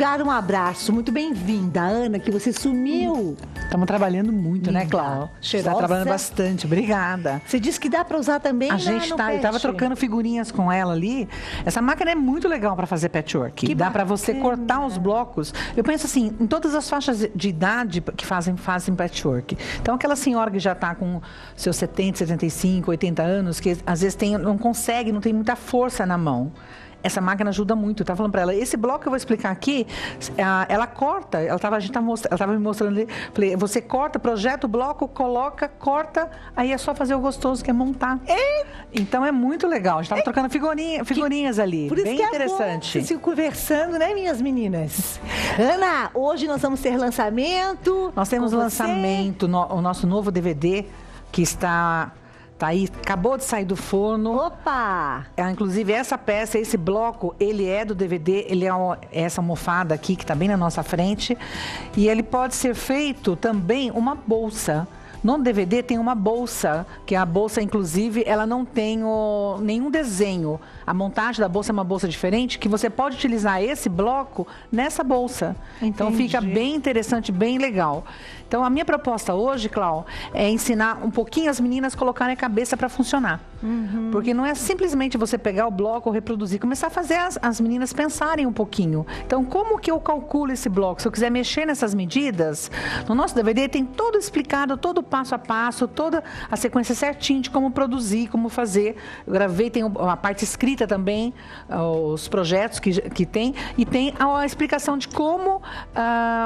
Lugar, um abraço. Muito bem-vinda, Ana, que você sumiu. Estamos trabalhando muito, né, Cláudia? Está trabalhando bastante. Obrigada. Você disse que dá para usar também a gente tá, eu estava trocando figurinhas com ela ali. Essa máquina é muito legal para fazer patchwork. Que dá para você cortar os blocos. Eu penso assim, em todas as faixas de idade que fazem patchwork. Então, aquela senhora que já está com seus 70, 75, 80 anos, que às vezes não consegue, não tem muita força na mão. Essa máquina ajuda muito. Eu estava falando para ela, esse bloco que eu vou explicar aqui, ela corta, ela estava me mostrando ali, falei, você corta, projeta o bloco, coloca, corta, aí é só fazer o gostoso, que é montar. Então é muito legal. A gente estava trocando figurinhas ali, por isso bem que interessante. Vocês ficam conversando, né, minhas meninas? Ana, hoje nós vamos ter lançamento. Nós temos lançamento, o nosso novo DVD, que está aí, acabou de sair do forno. Opa! Inclusive, essa peça, esse bloco, ele é do DVD, ele é essa almofada aqui, que está bem na nossa frente. E ele pode ser feito também uma bolsa. No DVD tem uma bolsa, que a bolsa, inclusive, ela não tem nenhum desenho. A montagem da bolsa é uma bolsa diferente, que você pode utilizar esse bloco nessa bolsa. Entendi. Então fica bem interessante, bem legal. Então a minha proposta hoje, Clau, é ensinar um pouquinho as meninas a colocarem a cabeça para funcionar. Porque não é simplesmente você pegar o bloco, reproduzir, começar a fazer as meninas pensarem um pouquinho. Então, como que eu calculo esse bloco? Se eu quiser mexer nessas medidas, no nosso DVD tem todo explicado, todo o passo a passo, toda a sequência certinha de como produzir, como fazer. Eu gravei, tem a parte escrita também, os projetos que tem, e tem a explicação de como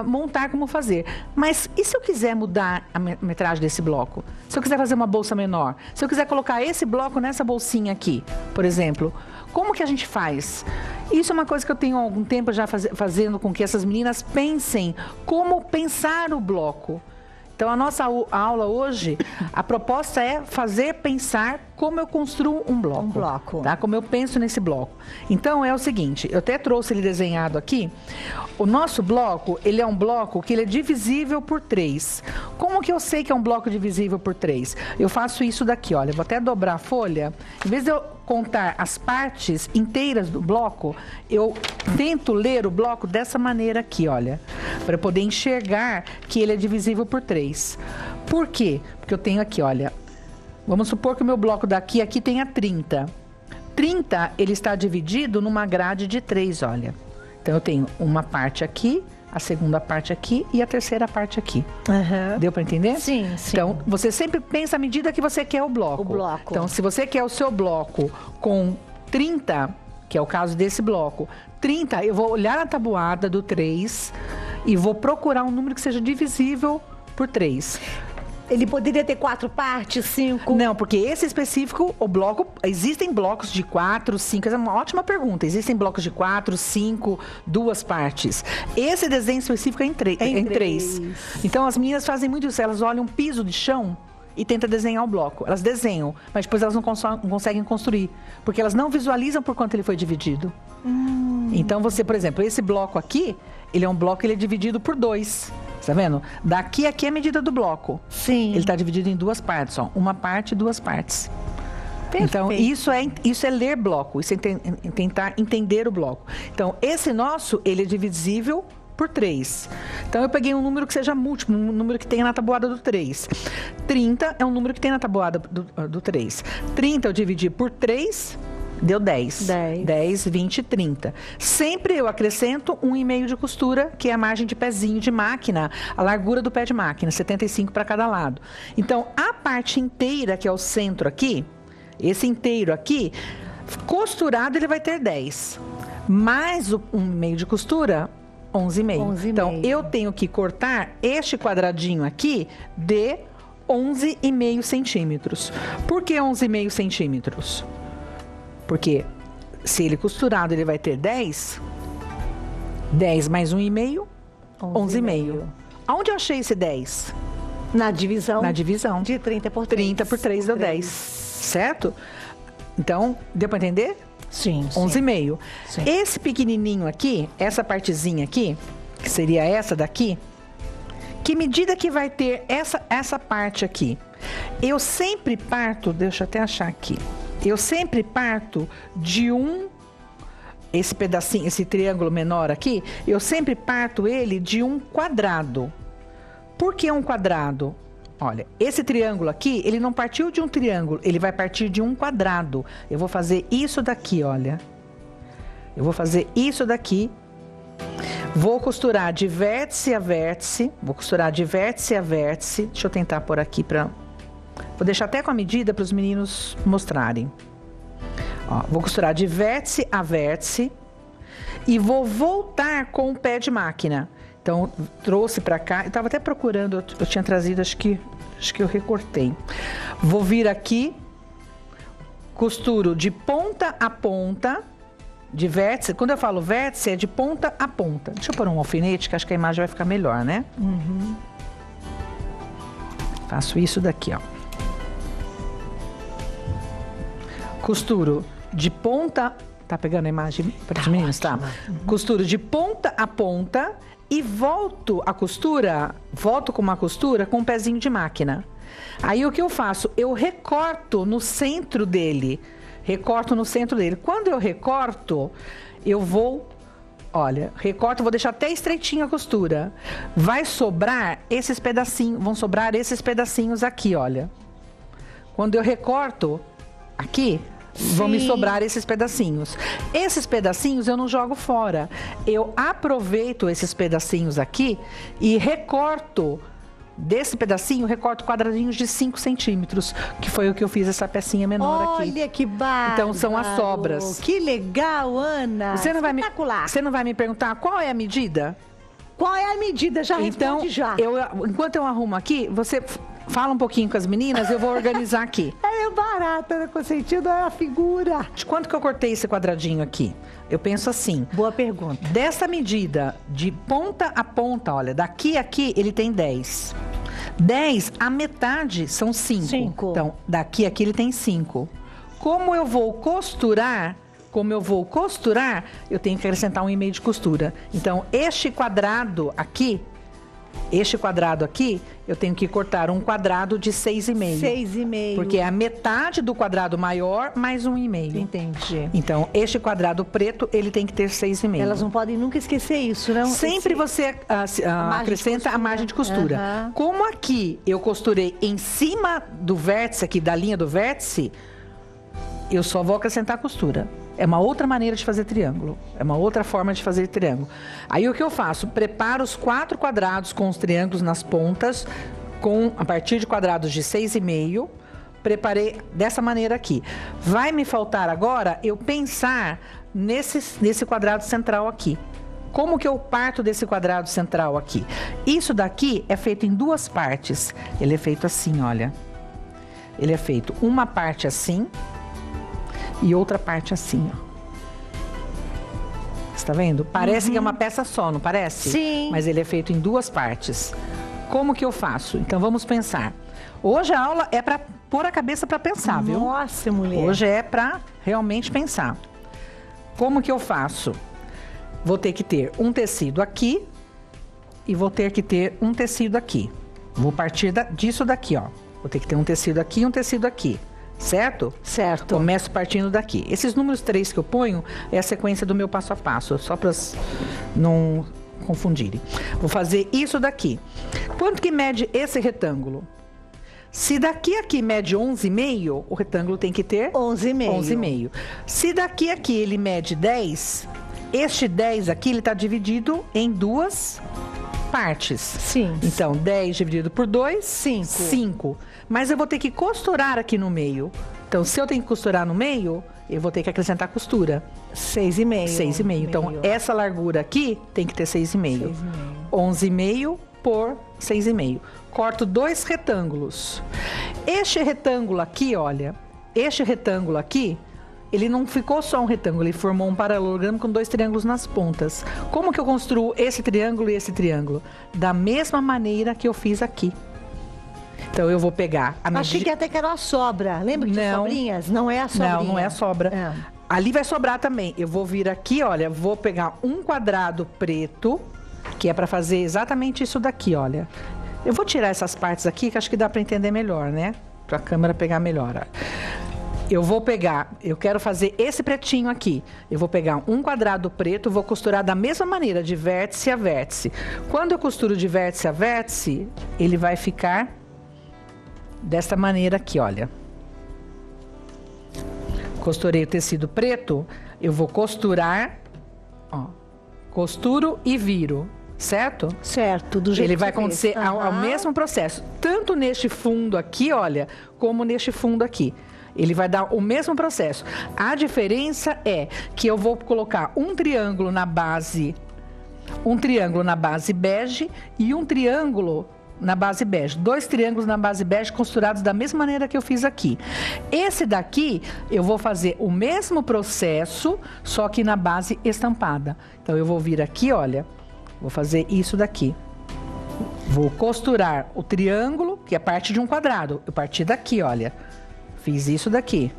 montar, como fazer. Mas e se eu quiser mudar a metragem desse bloco? Se eu quiser fazer uma bolsa menor? Se eu quiser colocar esse bloco nessa bolsinha aqui, por exemplo, como que a gente faz? Isso é uma coisa que eu tenho há algum tempo já fazendo com que essas meninas pensem como pensar o bloco. Então, a nossa aula hoje, a proposta é pensar como eu construo um bloco. Tá? Como eu penso nesse bloco. Então, é o seguinte, eu até trouxe ele desenhado aqui. O nosso bloco, ele é um bloco que ele é divisível por 3. Como que eu sei que é um bloco divisível por 3? Eu faço isso daqui, olha. Eu vou até dobrar a folha. Em vez de eu contar as partes inteiras do bloco, eu tento ler o bloco dessa maneira aqui, olha. Para poder enxergar que ele é divisível por 3. Por quê? Porque eu tenho aqui, olha. Vamos supor que o meu bloco daqui aqui tenha 30. 30, ele está dividido numa grade de 3, olha. Então, eu tenho uma parte aqui, a segunda parte aqui e a terceira parte aqui. Deu para entender? Sim. Então, você sempre pensa à medida que você quer o bloco. Então, se você quer o seu bloco com 30, que é o caso desse bloco, 30, eu vou olhar na tabuada do 3 e vou procurar um número que seja divisível por 3. Ele poderia ter 4 partes, 5? Não, porque esse específico, o bloco, existem blocos de 4, 5, essa é uma ótima pergunta. Existem blocos de 4, 5, 2 partes. Esse desenho específico é em 3. Então, as meninas fazem muito isso, elas olham um piso de chão e tentam desenhar o bloco. Elas desenham, mas depois elas não conseguem construir, porque elas não visualizam por quanto ele foi dividido. Então, você, por exemplo, esse bloco aqui, ele é um bloco que ele é dividido por 2. Tá vendo? Daqui a aqui é a medida do bloco. Sim. Ele está dividido em 2 partes, ó. Uma parte e 2 partes. Perfeito. Então, isso é ler bloco. Isso é tentar entender o bloco. Então, esse nosso, ele é divisível por 3. Então, eu peguei um número que seja múltiplo, um número que tenha na tabuada do 3. 30 é um número que tem na tabuada do 3. 30 eu dividi por 3... Deu 10. 10, 20, 30. Sempre eu acrescento 1,5 de costura, que é a margem de pezinho de máquina, a largura do pé de máquina, 75 para cada lado. Então, a parte inteira, que é o centro aqui, esse inteiro aqui, costurado ele vai ter 10. Mais o 1,5 de costura, 11,5. Então, eu tenho que cortar este quadradinho aqui de 11,5 centímetros. Por que 11,5 centímetros? Porque se ele costurado, ele vai ter 10. 10 mais 1,5, 11,5. Aonde eu achei esse 10? Na divisão. Na divisão. De 30 por 3. 30 por 3 deu 10. Certo? Então, deu para entender? Sim. 11,5. Esse pequenininho aqui, essa partezinha aqui, que seria essa daqui, que medida que vai ter essa parte aqui? Eu sempre parto, deixa eu até achar aqui. Eu sempre parto de esse pedacinho, esse triângulo menor aqui, eu sempre parto ele de um quadrado. Por que um quadrado? Olha, esse triângulo aqui, ele não partiu de um triângulo, ele vai partir de um quadrado. Eu vou fazer isso daqui, olha. Eu vou fazer isso daqui. Vou costurar de vértice a vértice. Vou costurar de vértice a vértice. Deixa eu tentar pôr aqui pra... Vou deixar até com a medida para os meninos mostrarem. Ó, vou costurar de vértice a vértice. E vou voltar com o pé de máquina. Então, trouxe pra cá. Eu tava até procurando, eu tinha trazido, acho que eu recortei. Vou vir aqui. Costuro de ponta a ponta. De vértice, quando eu falo vértice, é de ponta a ponta. Deixa eu pôr um alfinete, que acho que a imagem vai ficar melhor, né? Uhum. Faço isso daqui, ó. Costuro de ponta... Tá pegando a imagem para os meninos, tá? Uhum. Costuro de ponta a ponta e volto com uma costura com um pezinho de máquina. Aí o que eu faço? Eu recorto no centro dele. Recorto no centro dele. Quando eu recorto, eu vou... Olha, recorto, vou deixar até estreitinha a costura. Vai sobrar esses pedacinhos, vão sobrar esses pedacinhos aqui, olha. Quando eu recorto aqui, vão me sobrar esses pedacinhos. Esses pedacinhos eu não jogo fora. Eu aproveito esses pedacinhos aqui e recorto. Desse pedacinho, recorto quadradinhos de 5 centímetros, que foi o que eu fiz essa pecinha menor aqui. Olha que bárbaro. Então, são as sobras. Que legal, Ana. Espetacular. Você não vai me perguntar qual é a medida? Qual é a medida? Já responde já. Enquanto eu arrumo aqui, você fala um pouquinho com as meninas, eu vou organizar aqui. É barata, né? Com sentido é a figura. De quanto que eu cortei esse quadradinho aqui? Eu penso assim. Boa pergunta. Dessa medida, de ponta a ponta, olha, daqui a aqui, ele tem 10. 10, a metade são 5. Então, daqui a aqui ele tem 5. Como eu vou costurar, eu tenho que acrescentar 1,5 de costura. Então, este quadrado aqui, eu tenho que cortar um quadrado de 6,5. 6,5. Porque é a metade do quadrado maior mais 1,5. Entendi. Então, este quadrado preto, ele tem que ter 6,5. Elas não podem nunca esquecer isso, não? Sempre você acrescenta a margem de costura. Uhum. Como aqui eu costurei em cima do vértice, aqui da linha do vértice, eu só vou acrescentar a costura. É uma outra maneira de fazer triângulo. É uma outra forma de fazer triângulo. Aí o que eu faço? Preparo os 4 quadrados com os triângulos nas pontas, a partir de quadrados de 6,5. Preparei dessa maneira aqui. Vai me faltar agora eu pensar nesse quadrado central aqui. Como que eu parto desse quadrado central aqui? Isso daqui é feito em 2 partes. Ele é feito assim, olha. Ele é feito uma parte assim e outra parte assim, ó. Você tá vendo? Parece que é uma peça só, não parece? Sim. Mas ele é feito em 2 partes. Como que eu faço? Então, vamos pensar. Hoje a aula é para pôr a cabeça para pensar, viu? Nossa, mulher. Hoje é para realmente pensar. Como que eu faço? Vou ter que ter um tecido aqui e vou ter que ter um tecido aqui. Vou partir disso daqui, ó. Vou ter que ter um tecido aqui e um tecido aqui. Certo? Certo. Começo partindo daqui. Esses números 3 que eu ponho é a sequência do meu passo a passo, só para não confundirem. Vou fazer isso daqui. Quanto que mede esse retângulo? Se daqui a aqui mede 11,5, o retângulo tem que ter 11,5. 11,5. Se daqui a aqui ele mede 10, este 10 aqui ele está dividido em 2 partes. Sim. Então, 10 dividido por 2, 5. 5. Mas eu vou ter que costurar aqui no meio. Então, se eu tenho que costurar no meio, eu vou ter que acrescentar costura. 6,5. 6,5. Então, essa largura aqui tem que ter 6,5. 11,5 por 6,5. Corto 2 retângulos. Este retângulo aqui, olha, ele não ficou só um retângulo, ele formou um paralelogramo com 2 triângulos nas pontas. Como que eu construo esse triângulo e esse triângulo? Da mesma maneira que eu fiz aqui. Então, eu vou pegar a medida... Achei que até que era uma sobra. Lembra que tinha sobrinhas? Não é a sobrinha. Não é a sobra. É. Ali vai sobrar também. Eu vou vir aqui, olha, vou pegar um quadrado preto, que é para fazer exatamente isso daqui, olha. Eu vou tirar essas partes aqui, que acho que dá para entender melhor, né? Para a câmera pegar melhor. eu vou pegar, eu quero fazer esse pretinho aqui. Eu vou pegar um quadrado preto, vou costurar da mesma maneira, de vértice a vértice. Quando eu costuro de vértice a vértice, ele vai ficar dessa maneira aqui, olha. Costurei o tecido preto, eu vou costurar, ó, costuro e viro, certo? Certo, do jeito Ele vai que você acontecer fez. ao mesmo processo, tanto neste fundo aqui, olha, como neste fundo aqui. Ele vai dar o mesmo processo. A diferença é que eu vou colocar um triângulo na base bege e um triângulo na base bege. 2 triângulos na base bege costurados da mesma maneira que eu fiz aqui. Esse daqui, eu vou fazer o mesmo processo, só que na base estampada. Então, eu vou vir aqui, olha, vou fazer isso daqui. Vou costurar o triângulo, que é parte de um quadrado. Eu parti daqui, olha. Fiz isso daqui.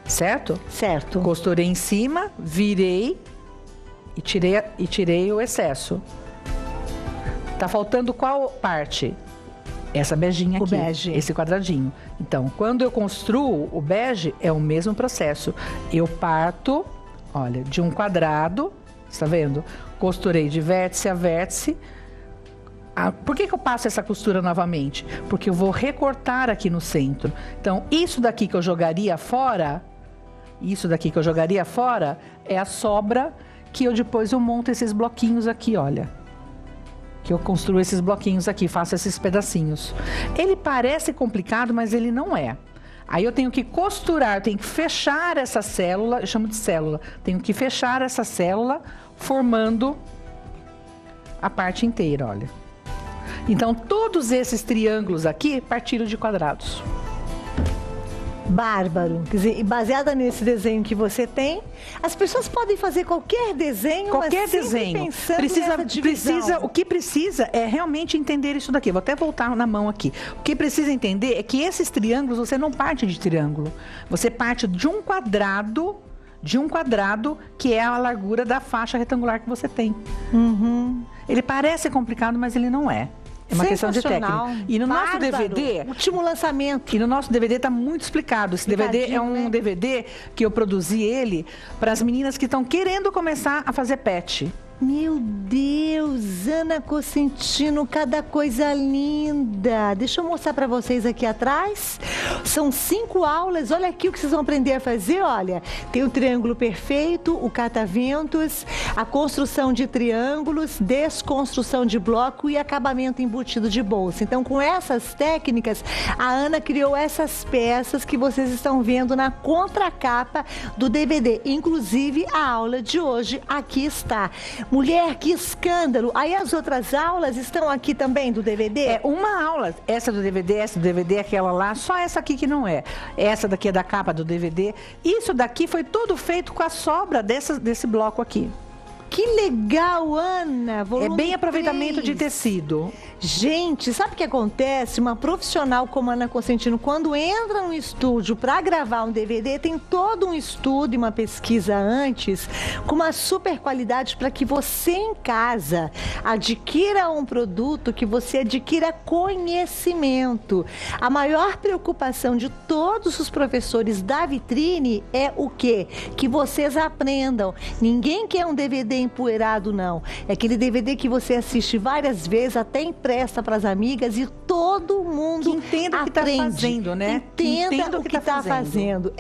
Certo? Certo. Costurei em cima, virei e tirei o excesso. Tá faltando qual parte? Essa beijinha aqui. O bege. Esse quadradinho. Então, quando eu construo o bege, é o mesmo processo. Eu parto, olha, de um quadrado, está vendo? Costurei de vértice a vértice. Por que eu passo essa costura novamente? Porque eu vou recortar aqui no centro. Então, isso daqui que eu jogaria fora, é a sobra que depois eu monto esses bloquinhos aqui, olha. Que eu construo esses bloquinhos aqui, faço esses pedacinhos. Ele parece complicado, mas ele não é. Aí eu tenho que costurar, eu tenho que fechar essa célula, eu chamo de célula. Tenho que fechar essa célula, formando a parte inteira, olha. Então, todos esses triângulos aqui partiram de quadrados. Bárbaro. Quer dizer, e baseada nesse desenho que você tem, as pessoas podem fazer qualquer desenho, qualquer mas sempre desenho. pensando nessa divisão. O que precisa é realmente entender isso daqui. Vou até voltar na mão aqui. O que precisa entender é que esses triângulos, você não parte de triângulo. Você parte de um quadrado que é a largura da faixa retangular que você tem. Uhum. Ele parece complicado, mas ele não é. É uma questão de técnica. E no nosso DVD... Último lançamento. E no nosso DVD está muito explicado. Esse DVD é um DVD que eu produzi ele para as meninas que estão querendo começar a fazer pet. Meu Deus, Ana Cosentino, cada coisa linda. Deixa eu mostrar para vocês aqui atrás. São 5 aulas, olha aqui o que vocês vão aprender a fazer, olha. Tem o triângulo perfeito, o cataventos, a construção de triângulos, desconstrução de bloco e acabamento embutido de bolsa. Então, com essas técnicas, a Ana criou essas peças que vocês estão vendo na contracapa do DVD. Inclusive, a aula de hoje aqui está. Mulher, que escândalo! Aí as outras aulas estão aqui também do DVD? É uma aula, essa do DVD, aquela lá, só essa aqui que não é. Essa daqui é da capa do DVD. Isso daqui foi tudo feito com a sobra desse bloco aqui. Que legal, Ana! Volume é bem aproveitamento 3. de tecido. Gente, sabe o que acontece? Uma profissional como a Ana Cosentino, quando entra no estúdio para gravar um DVD, tem todo um estudo e uma pesquisa antes, com uma super qualidade para que você em casa adquira um produto, que você adquira conhecimento. A maior preocupação de todos os professores da vitrine é o quê? Que vocês aprendam. Ninguém quer um DVD empoeirado, não. É aquele DVD que você assiste várias vezes, até empresta para as amigas e todo mundo que entenda o que está fazendo, né? Entenda o que está fazendo.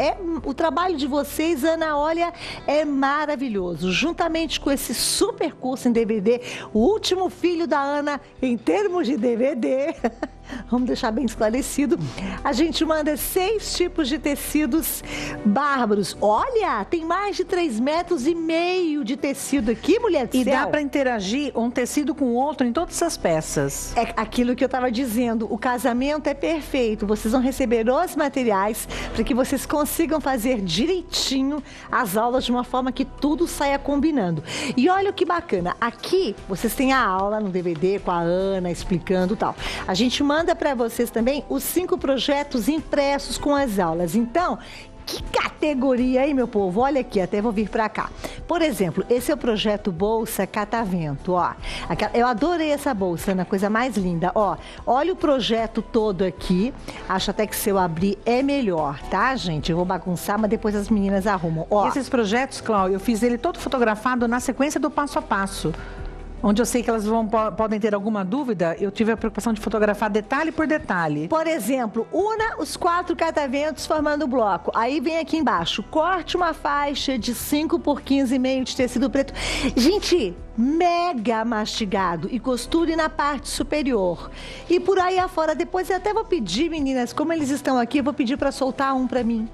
O trabalho de vocês, Ana, olha, é maravilhoso. Juntamente com esse super curso em DVD, o último filho da Ana em termos de DVD... Vamos deixar bem esclarecido. A gente manda 6 tipos de tecidos bárbaros. Olha, tem mais de 3,5 metros de tecido aqui, mulher do céu. E dá para interagir um tecido com o outro em todas essas peças. É aquilo que eu estava dizendo. O casamento é perfeito. Vocês vão receber os materiais para que vocês consigam fazer direitinho as aulas de uma forma que tudo saia combinando. E olha que bacana. Aqui vocês têm a aula no DVD com a Ana explicando e tal. A gente manda para vocês também os 5 projetos impressos com as aulas. Então, que categoria, hein, meu povo? Olha aqui, até vou vir pra cá. Por exemplo, esse é o projeto Bolsa Catavento, ó. Eu adorei essa bolsa, Ana, coisa mais linda, ó. Olha o projeto todo aqui. Acho até que se eu abrir é melhor, tá, gente? Eu vou bagunçar, mas depois as meninas arrumam. Ó. Esses projetos, Cláudia, eu fiz ele todo fotografado na sequência do passo a passo. Onde eu sei que elas podem ter alguma dúvida, eu tive a preocupação de fotografar detalhe por detalhe. Por exemplo, una os 4 cataventos formando o bloco. Aí vem aqui embaixo, corte uma faixa de 5 por 15,5 de tecido preto. Gente, mega mastigado e costure na parte superior. E por aí afora, depois eu até vou pedir, meninas, como eles estão aqui, eu vou pedir para soltar um para mim.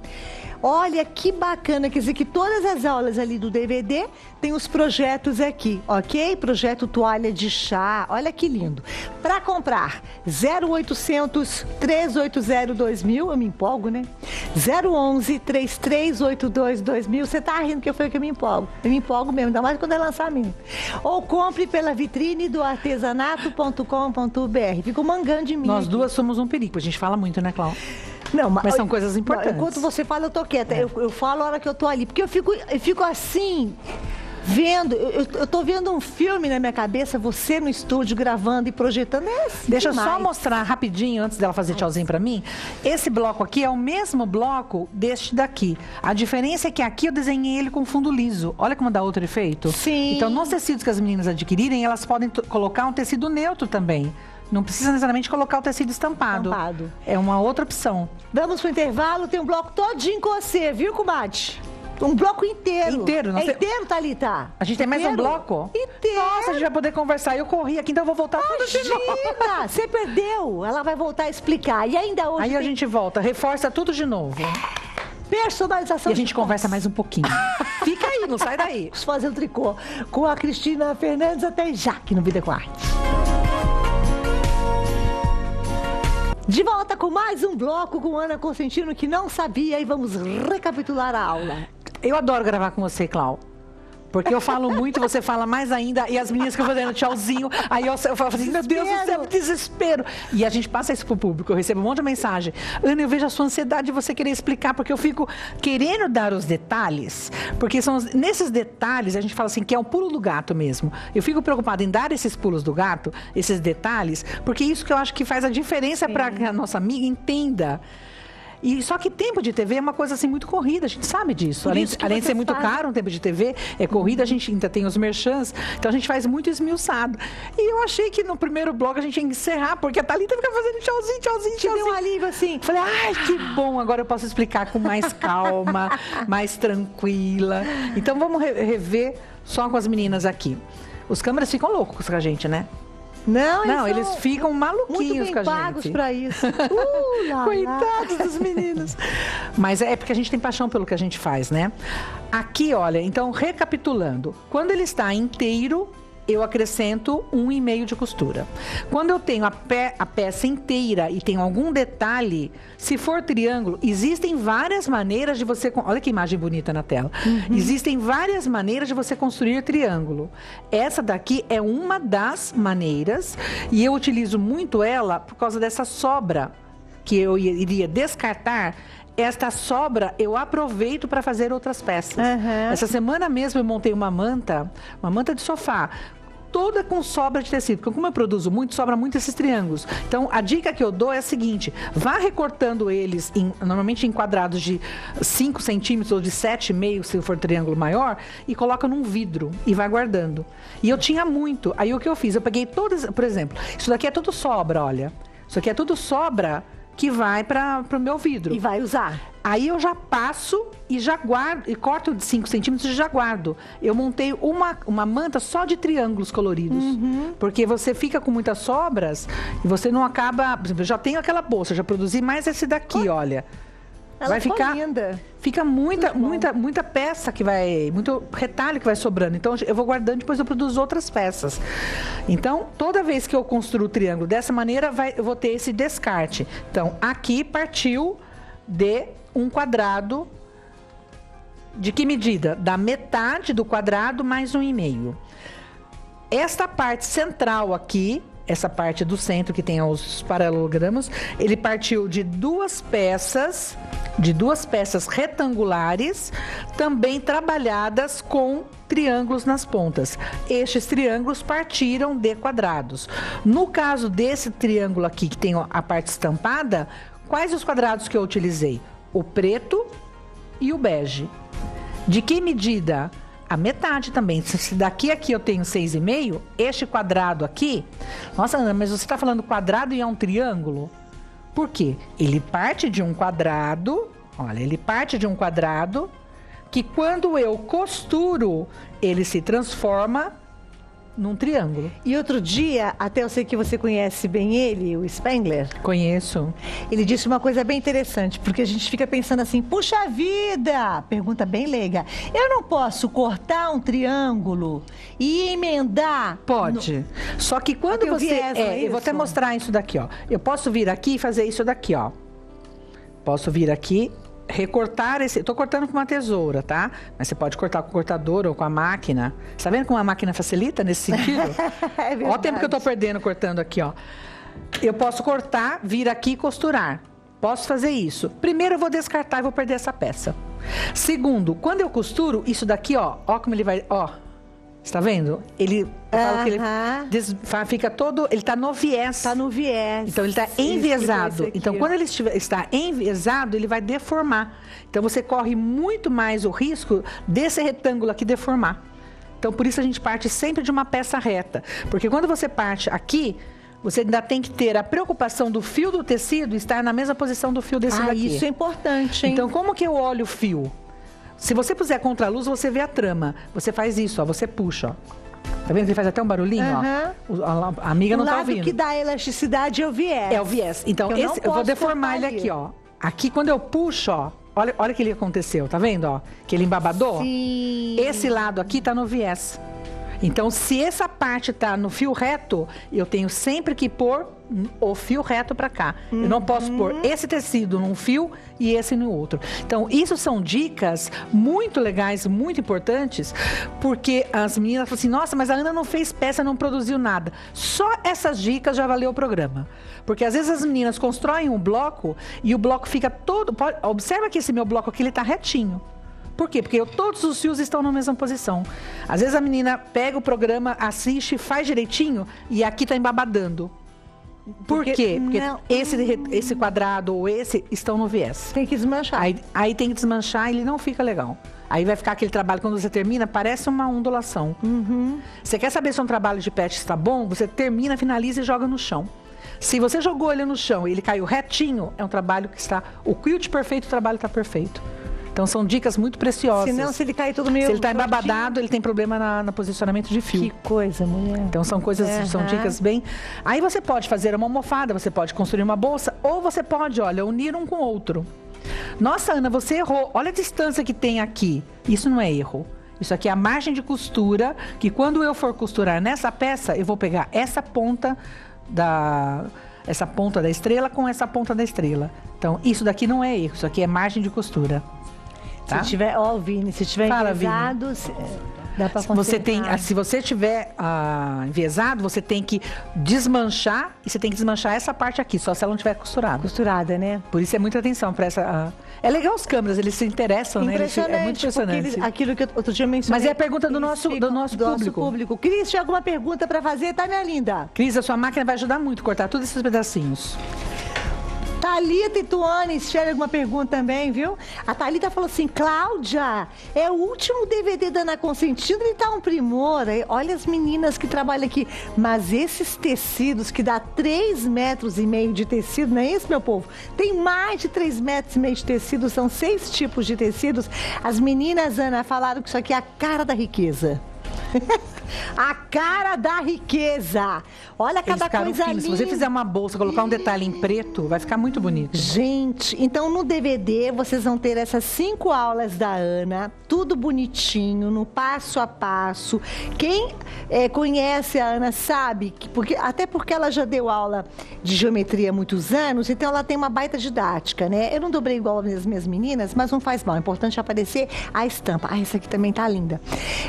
Olha que bacana, quer dizer que todas as aulas ali do DVD tem os projetos aqui, ok? Projeto toalha de chá, olha que lindo. Para comprar, 0800 380 2000, eu me empolgo, né? 011 3382 2000, você tá rindo que eu falei que eu me empolgo mesmo, ainda mais quando é lançamento. Ou compre pela vitrine do artesanato.com.br, fico mangando de mim. Nós duas somos um perigo, a gente fala muito, né, Cláudia? Não, mas são coisas importantes. Enquanto você fala, eu tô quieta. Eu falo a hora que eu tô ali. Porque eu fico assim, vendo. Eu tô vendo um filme na minha cabeça, você no estúdio, gravando e projetando. Deixa eu só mostrar rapidinho, antes dela fazer tchauzinho pra mim. Esse bloco aqui é o mesmo bloco deste daqui. A diferença é que aqui eu desenhei ele com fundo liso. Olha como dá outro efeito. Sim. Então, nos tecidos que as meninas adquirirem, elas podem colocar um tecido neutro também. Não precisa necessariamente colocar o tecido estampado. É uma outra opção. Vamos pro intervalo, tem um bloco todinho com você, viu, comadre? Um bloco inteiro. Inteiro? Inteiro, Thalita. A gente tem mais um bloco? Inteiro. Nossa, a gente vai poder conversar. Eu corri aqui, então eu vou voltar tudo de novo. Você perdeu. Ela vai voltar a explicar. E ainda hoje Aí a gente volta, reforça tudo de novo. Personalização. E a gente conversa mais um pouquinho. Fica aí, não sai daí. Vamos fazer um tricô com a Cristina Fernandes até já aqui no Vida com Arte. De volta com mais um bloco com Ana Cosentino que não sabia e vamos recapitular a aula. Eu adoro gravar com você, Clau. Porque eu falo muito, você fala mais ainda, e as meninas que eu vou dando tchauzinho, aí eu falo assim, meu Deus do céu, desespero. E a gente passa isso pro público, eu recebo um monte de mensagem. Ana, eu vejo a sua ansiedade de você querer explicar, porque eu fico querendo dar os detalhes, porque são nesses detalhes, a gente fala assim, que é o pulo do gato mesmo. Eu fico preocupada em dar esses pulos do gato, esses detalhes, porque isso que eu acho que faz a diferença para que a nossa amiga entenda. E só que tempo de TV é uma coisa assim muito corrida, a gente sabe disso. Além de ser muito caro um tempo de TV, é corrida, a gente ainda tem os merchans, então a gente faz muito esmiuçado. E eu achei que no primeiro bloco a gente ia encerrar, porque a Thalita fica fazendo tchauzinho. Te deu um alívio assim. Falei, ai, que bom, agora eu posso explicar com mais calma, mais tranquila. Então vamos rever só com as meninas aqui. Os câmeras ficam loucos com a gente, né? Não, eles ficam maluquinhos com a gente. Muito bem pagos pra isso. Coitados dos meninos. Mas é porque a gente tem paixão pelo que a gente faz, né? Aqui, olha, então, recapitulando. Quando ele está inteiro, eu acrescento 1,5 de costura. Quando eu tenho a peça inteira e tenho algum detalhe, se for triângulo, existem várias maneiras de você... Olha que imagem bonita na tela. Existem várias maneiras de você construir triângulo. Essa daqui é uma das maneiras e eu utilizo muito ela por causa dessa sobra que eu iria descartar. Esta sobra eu aproveito para fazer outras peças. Essa semana mesmo eu montei uma manta de sofá, toda com sobra de tecido, porque como eu produzo muito, sobra muito esses triângulos. Então, a dica que eu dou é a seguinte, vá recortando eles, normalmente em quadrados de 5 centímetros ou de 7,5, se for triângulo maior, e coloca num vidro e vai guardando. E eu tinha muito. Aí o que eu fiz? Eu peguei todas, por exemplo, isso daqui é tudo sobra, olha. Isso aqui é tudo sobra que vai para o meu vidro. E vai usar. Aí eu já passo e já guardo, e corto de 5 centímetros e já guardo. Eu montei uma manta só de triângulos coloridos. Porque você fica com muitas sobras e você não acaba... Por exemplo, eu já tenho aquela bolsa, já produzi mais esse daqui, olha. Ela vai ficar linda. Fica muita peça que vai, muito retalho que vai sobrando. Então eu vou guardando, depois eu produzo outras peças. Então, toda vez que eu construo o triângulo dessa maneira, eu vou ter esse descarte. Então, aqui partiu de um quadrado. De que medida? Da metade do quadrado mais 1,5. Esta parte central aqui, essa parte do centro que tem os paralelogramas, ele partiu de 2 peças de 2 peças retangulares, também trabalhadas com triângulos nas pontas. Estes triângulos partiram de quadrados. No caso desse triângulo aqui, que tem a parte estampada, quais os quadrados que eu utilizei? O preto e o bege. De que medida? A metade também. Se daqui a aqui eu tenho 6,5, este quadrado aqui... Nossa, Ana, mas você está falando quadrado e é um triângulo? Por quê? Ele parte de um quadrado... Olha, ele parte de um quadrado que quando eu costuro, ele se transforma num triângulo. E outro dia, até eu sei que você conhece bem ele, o Spengler. Conheço. Ele disse uma coisa bem interessante, porque a gente fica pensando assim, puxa vida, pergunta bem leiga, eu não posso cortar um triângulo e emendar? Pode. Só que quando você... eu vou até mostrar isso daqui, ó. Eu posso vir aqui e fazer isso daqui, ó. Posso vir aqui... recortar esse... Tô cortando com uma tesoura, tá? Mas você pode cortar com o cortador ou com a máquina. Tá vendo como a máquina facilita nesse sentido? É verdade. Olha o tempo que eu tô perdendo cortando aqui, ó. Eu posso cortar, vir aqui e costurar. Posso fazer isso. Primeiro eu vou descartar e vou perder essa peça. Segundo, quando eu costuro, isso daqui, ó. Ó como ele vai... Ó. Você tá vendo? Ele... Eu falo que ele fica todo... Ele tá no viés. Tá no viés. Então, ele tá enviesado. Então, quando ele está enviesado, ele vai deformar. Então, você corre muito mais o risco desse retângulo aqui deformar. Então, por isso a gente parte sempre de uma peça reta. Porque quando você parte aqui, você ainda tem que ter a preocupação do fio do tecido estar na mesma posição do fio desse daqui. Isso é importante, hein? Então, como que eu olho o fio? Se você puser contra a luz, você vê a trama. Você faz isso, ó. Você puxa, ó. Tá vendo que ele faz até um barulhinho, ó? A amiga não tá ouvindo. O lado que dá elasticidade é o viés. É o viés. Então, eu vou deformar ele aqui, ó. Aqui, quando eu puxo, ó. Olha o que ele aconteceu, tá vendo, ó? Que ele embabadou. Sim. Esse lado aqui tá no viés. Então, se essa parte tá no fio reto, eu tenho sempre que pôr o fio reto para cá. Eu não posso pôr esse tecido num fio e esse no outro. Então, isso são dicas muito legais, muito importantes, porque as meninas falam assim, nossa, mas a Ana não fez peça, não produziu nada. Só essas dicas já valeu o programa. Porque às vezes as meninas constroem um bloco e o bloco fica todo... Observa que esse meu bloco aqui, ele tá retinho. Por quê? Porque todos os fios estão na mesma posição. Às vezes a menina pega o programa, assiste, faz direitinho e aqui tá embabadando. Por quê? Porque esse quadrado ou esse estão no viés. Tem que desmanchar. Aí tem que desmanchar e ele não fica legal. Aí vai ficar aquele trabalho, quando você termina, parece uma ondulação. Você quer saber se um trabalho de patch está bom? Você termina, finaliza e joga no chão. Se você jogou ele no chão e ele caiu retinho, é um trabalho que está... O quilt perfeito, o trabalho está perfeito. Então, são dicas muito preciosas. Senão, se ele cair todo meio... Se ele está embabadado, ele tem problema no posicionamento de fio. Que coisa, mulher. Então, são coisas, são dicas bem... Aí, você pode fazer uma almofada, você pode construir uma bolsa, ou você pode, olha, unir um com o outro. Nossa, Ana, você errou. Olha a distância que tem aqui. Isso não é erro. Isso aqui é a margem de costura, que quando eu for costurar nessa peça, eu vou pegar essa ponta da estrela com essa ponta da estrela. Então, isso daqui não é erro, isso aqui é margem de costura. Tá? Se tiver, Vini, se tiver enviesado, dá pra consertar. Se você tiver enviesado, você tem que desmanchar e você tem que desmanchar essa parte aqui, só se ela não tiver costurada. Costurada, né? Por isso é muita atenção para essa... É legal as câmeras, eles se interessam, né? É muito impressionante. Aquilo que outro dia eu mencionei. Mas é a pergunta do nosso público. Cris, tinha alguma pergunta para fazer, tá, minha linda? Cris, a sua máquina vai ajudar muito a cortar todos esses pedacinhos. Thalita e Tuane, se tiver alguma pergunta também, viu? A Thalita falou assim, Cláudia, é o último DVD da Ana Consentido e tá um primor. Olha as meninas que trabalham aqui. Mas esses tecidos que dá 3,5 metros de tecido, não é isso, meu povo? Tem mais de 3,5 metros de tecido, são 6 tipos de tecidos. As meninas, Ana, falaram que isso aqui é a cara da riqueza. A cara da riqueza. Olha cada coisa linda. Se você fizer uma bolsa, colocar um detalhe em preto, vai ficar muito bonito. Gente, então no DVD vocês vão ter essas 5 aulas da Ana, tudo bonitinho, no passo a passo. Quem conhece a Ana sabe, até porque ela já deu aula de geometria há muitos anos, então ela tem uma baita didática, né? Eu não dobrei igual as minhas meninas, mas não faz mal. É importante aparecer a estampa. Essa aqui também tá linda.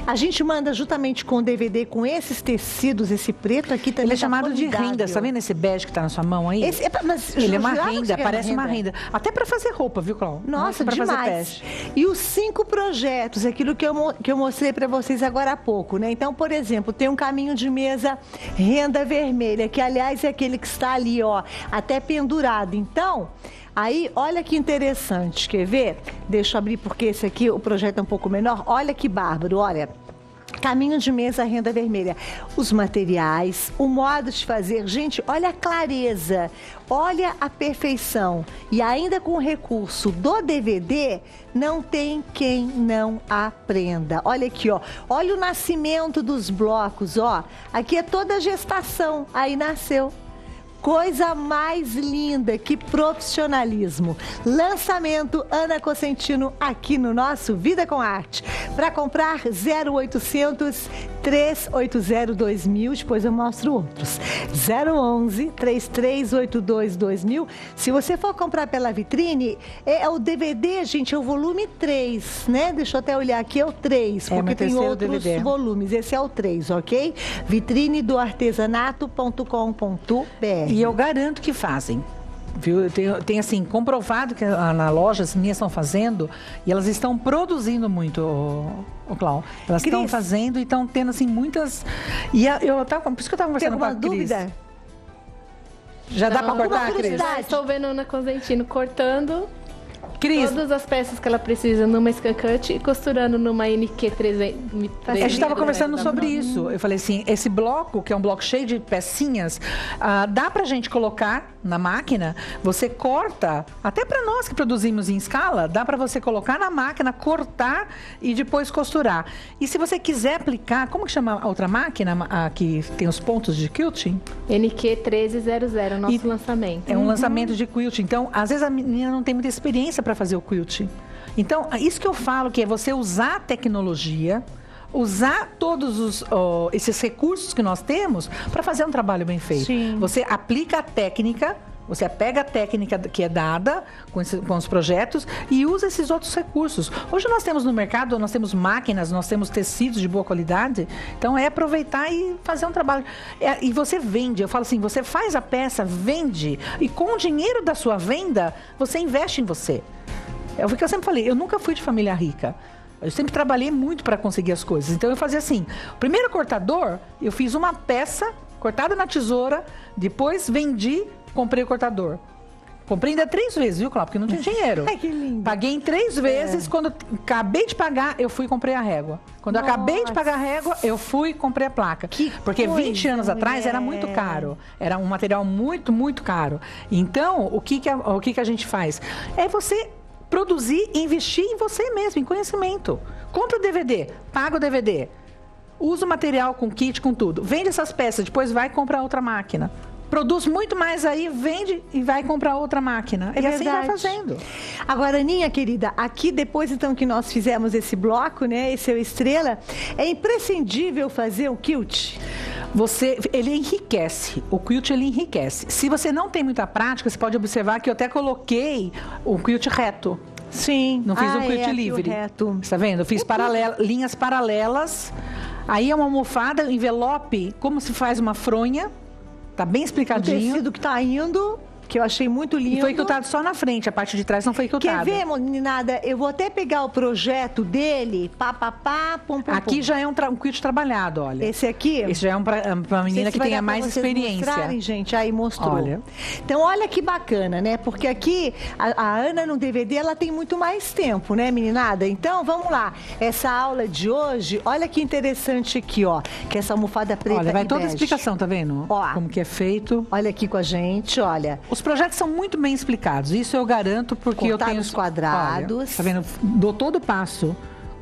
A gente manda juntamente com o DVD com esses tecidos, esse preto aqui também. Ele é chamado de renda, tá vendo esse bege que tá na sua mão aí? Mas ele é uma renda, parece uma renda. Até para fazer roupa, viu, Cláudia? Nossa, pra demais. Fazer peste. E os 5 projetos, aquilo que eu mostrei para vocês agora há pouco, né? Então, por exemplo, tem um caminho de mesa renda vermelha, que aliás é aquele que está ali, ó, até pendurado. Então, aí, olha que interessante, quer ver? Deixa eu abrir porque esse aqui, o projeto é um pouco menor. Olha que bárbaro, olha. Caminho de mesa, renda vermelha. Os materiais, o modo de fazer. Gente, olha a clareza, olha a perfeição. E ainda com o recurso do DVD, não tem quem não aprenda. Olha aqui, ó. Olha o nascimento dos blocos, ó. Aqui é toda a gestação. Aí nasceu. Coisa mais linda, que profissionalismo. Lançamento Ana Cosentino aqui no nosso Vida com Arte. Para comprar 0800 380 2000, depois eu mostro outros. 011 3382 2000. Se você for comprar pela vitrine, é o DVD, gente, é o volume 3, né? Deixa eu até olhar aqui, é o 3, porque tem outros DVD. Volumes. Esse é o 3, ok? Vitrine do artesanato.com.br. E eu garanto que fazem. Viu? Tem assim, comprovado que na loja as minhas estão fazendo e elas estão produzindo muito, o Cláudio. Elas estão fazendo e estão tendo assim muitas. E eu tava, por isso que eu estava conversando com a Cris. Dúvida? Já dá para cortar, Cris? Estou vendo a Ana Cosentino cortando. Cris, todas as peças que ela precisa numa Scan Cut e costurando numa NQ 300. A gente estava conversando sobre isso. Eu falei assim, esse bloco, que é um bloco cheio de pecinhas, dá pra gente colocar na máquina, você corta, até para nós que produzimos em escala, dá para você colocar na máquina, cortar e depois costurar. E se você quiser aplicar, como que chama a outra máquina que tem os pontos de quilting? NQ 1300, nosso lançamento. É um lançamento de quilting. Então, às vezes a menina não tem muita experiência para fazer o quilting. Então, isso que eu falo, que é você usar a tecnologia, usar todos esses recursos que nós temos para fazer um trabalho bem feito. Sim. Você aplica a técnica, você pega a técnica que é dada com os projetos e usa esses outros recursos. Hoje nós temos no mercado, nós temos máquinas, nós temos tecidos de boa qualidade. Então, é aproveitar e fazer um trabalho. E você vende, eu falo assim, você faz a peça, vende. E com o dinheiro da sua venda, você investe em você. É o que eu sempre falei, eu nunca fui de família rica. Eu sempre trabalhei muito para conseguir as coisas. Então, eu fazia assim, o primeiro cortador, eu fiz uma peça cortada na tesoura, depois vendi, comprei o cortador. Comprei ainda 3 vezes, viu, Cláudia? Porque não tinha dinheiro. Ai, que lindo. Paguei em 3 vezes. Quando acabei de pagar, eu fui e comprei a régua. Quando eu acabei de pagar a régua, eu fui e comprei a placa. Porque 20 anos atrás era muito caro. Era um material muito, muito caro. Então, o que a gente faz? É você produzir e investir em você mesmo, em conhecimento. Compra o DVD, paga o DVD. Usa o material com kit, com tudo. Vende essas peças, depois vai comprar outra máquina. Produz muito mais aí, vende e vai comprar outra máquina. E assim vai fazendo. Agora, Aninha, querida, aqui depois então que nós fizemos esse bloco, né, esse é o Estrela, é imprescindível fazer o quilt? Ele enriquece, o quilt ele enriquece. Se você não tem muita prática, você pode observar que eu até coloquei o quilt reto. Sim. Não fiz um quilt livre. Reto. Está vendo? Eu fiz linhas paralelas. Aí é uma almofada, envelope, como se faz uma fronha. Tá bem explicadinho. O tecido que tá indo, que eu achei muito lindo. E foi quiltado só na frente, a parte de trás não foi quiltada. Quer ver, meninada? Eu vou até pegar o projeto dele, pum. Aqui já é um quilt trabalhado, olha. Esse aqui? Esse já é pra menina que tenha mais experiência. Mostrarem, gente, aí mostrou. Olha. Então, olha que bacana, né? Porque aqui, a Ana no DVD, ela tem muito mais tempo, né, meninada? Então, vamos lá. Essa aula de hoje, olha que interessante aqui, ó. Que essa almofada preta. Olha, vai toda a bege. explicação, tá vendo? Ó. Como que é feito. Olha aqui com a gente, olha. Os projetos são muito bem explicados, isso eu garanto porque eu tenho os quadrados. Olha, tá vendo? Dou todo o passo.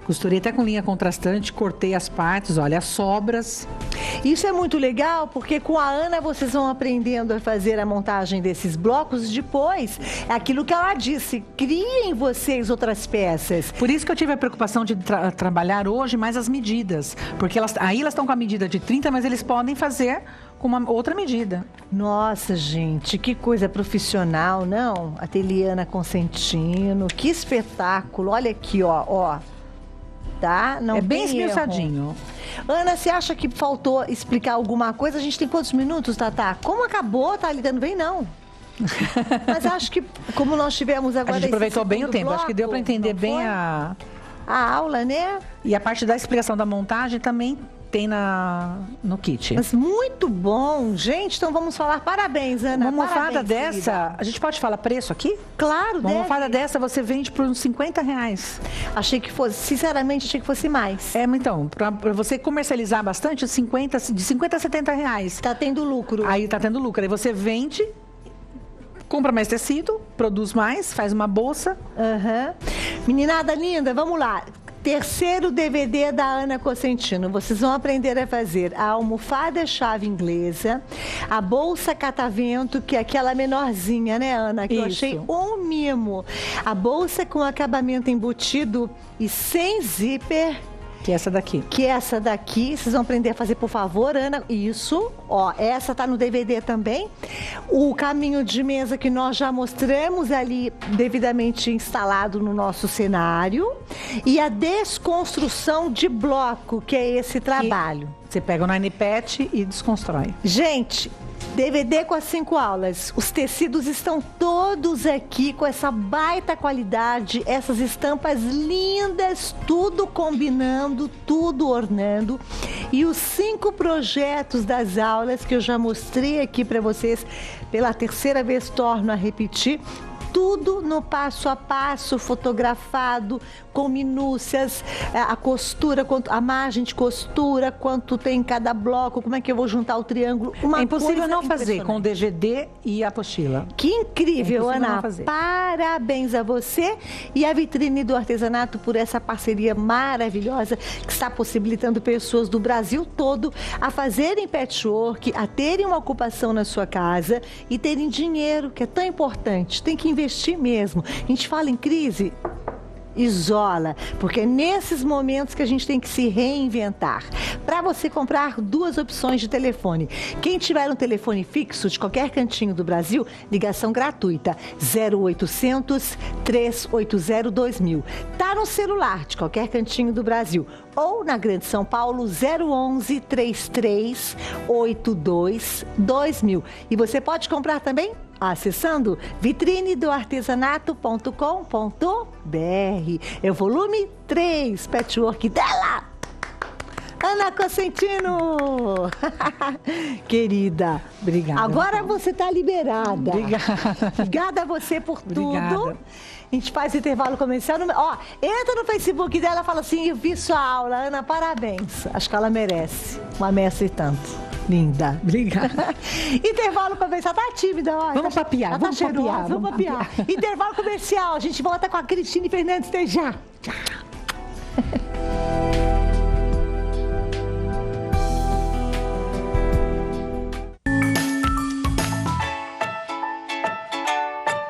Costurei até com linha contrastante, cortei as partes, olha, as sobras. Isso é muito legal, porque com a Ana vocês vão aprendendo a fazer a montagem desses blocos. Depois, é aquilo que ela disse, criem vocês outras peças. Por isso que eu tive a preocupação de trabalhar hoje mais as medidas. Porque aí elas estão com a medida de 30, mas eles podem fazer com uma outra medida. Nossa, gente, que coisa profissional, não? Ateliê Ana Cosentino, que espetáculo. Olha aqui, ó. Tá? Não é bem tem esmiuçadinho. erro. Ana, você acha que faltou explicar alguma coisa? A gente tem quantos minutos, Tatá? Como acabou, Thalita? Não vem, não. Mas acho que, como nós tivemos agora... A gente aproveitou bem o tempo. Bloco, Acho que deu para entender bem a aula, né? E a parte da explicação da montagem também tem no kit. Mas muito bom. Gente, então vamos falar parabéns, Ana. Uma almofada dessa, querida. A gente pode falar preço aqui? Claro, Uma almofada dessa você vende por uns R$50. Achei que fosse, sinceramente, achei que fosse mais. Então, para você comercializar bastante, de 50 a R$70. Tá tendo lucro. Aí tá tendo lucro. Aí você vende, compra mais tecido, produz mais, faz uma bolsa. Meninada linda, vamos lá. Terceiro DVD da Ana Cosentino. Vocês vão aprender a fazer a almofada chave inglesa, a bolsa catavento, que é aquela menorzinha, né, Ana? Que eu achei um mimo. A bolsa com acabamento embutido e sem zíper. Que é essa daqui. Vocês vão aprender a fazer, por favor, Ana. Isso, ó, essa tá no DVD também. O caminho de mesa que nós já mostramos ali, devidamente instalado no nosso cenário. E a desconstrução de bloco, que é esse trabalho. Você pega o Nine Pet e desconstrói. Gente, DVD com as 5 aulas. Os tecidos estão todos aqui com essa baita qualidade, essas estampas lindas, tudo combinando, tudo ornando. E os 5 projetos das aulas que eu já mostrei aqui para vocês, pela terceira vez torno a repetir. Tudo no passo a passo, fotografado, com minúcias, a costura, a margem de costura, quanto tem em cada bloco, como é que eu vou juntar o triângulo. É impossível não fazer com o DVD e a apostila. Que incrível, Ana. Parabéns a você e a Vitrine do Artesanato por essa parceria maravilhosa que está possibilitando pessoas do Brasil todo a fazerem patchwork, a terem uma ocupação na sua casa e terem dinheiro, que é tão importante. Tem que investir mesmo. A gente fala em crise, isola, porque é nesses momentos que a gente tem que se reinventar. Para você comprar 2 opções de telefone. Quem tiver um telefone fixo de qualquer cantinho do Brasil, ligação gratuita 0800 380 2000. Tá no celular de qualquer cantinho do Brasil ou na Grande São Paulo 011 3382 2000. E você pode comprar também acessando vitrinedoartesanato.com.br. É o volume 3, patchwork dela, Ana Cosentino. Querida, obrigada. Agora você está liberada. Obrigada a você por tudo. A gente faz intervalo comercial. Ó, entra no Facebook dela e fala assim: eu vi sua aula, Ana, parabéns. Acho que ela merece. Uma mestre tanto. Linda. Obrigada. Intervalo comercial. Tá tímida, ó. Vamos papiar. Ela tá cheirosa. Vamos papiar. Intervalo comercial. A gente volta com a Cristine Fernandes. Até já. Tchau.